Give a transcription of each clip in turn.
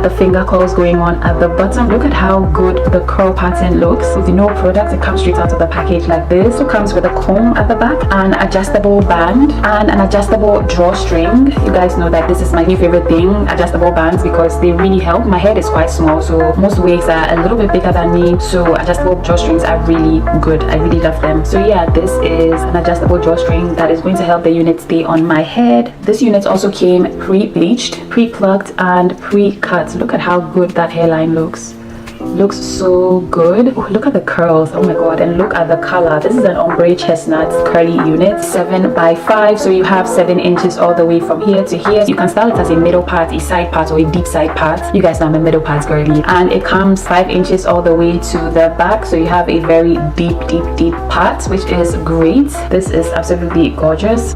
the finger curls going on at the bottom. Look at how good the curl pattern looks. With no product, it comes straight out of the package like this. It comes with a comb at the back, an adjustable band, and an adjustable drawstring. You guys know that this is my new favorite thing, adjustable bands, because they really help. My head is quite small, so most wigs are a little bit bigger than me, so adjustable drawstrings are really good. I really love them. So yeah, this is an adjustable drawstring that is going to help the unit stay on my head. This unit also came pre-bleached, pre-plucked, and pre-cut. Look at how good that hairline looks. Looks so good. Oh, look at the curls. Oh my god. And look at the color. This is an ombre chestnut curly unit, 7 by 5, so you have 7 inches all the way from here to here. You can style it as a middle part, a side part, or a deep side part. You guys know I'm a middle part girly. And it comes 5 inches all the way to the back, so you have a very deep part, which is great. This is absolutely gorgeous.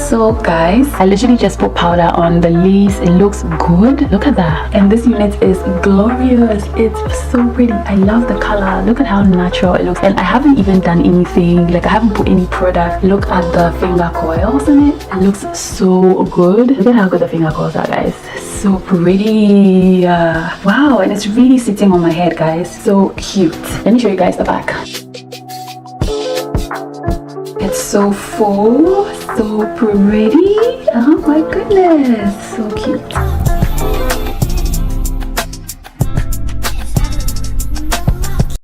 So guys, I literally just put powder on the lace. It looks good. Look at that. And this unit is glorious. It's so pretty. I love the color. Look at how natural it looks. And I haven't even done anything, like I haven't put any product. Look at the finger coils in it. It looks so good. Look at how good the finger coils are, guys. So pretty. Wow. And it's really sitting on my head, guys. So cute. Let me show you guys the back. It's so full, so pretty. Oh my goodness, so cute.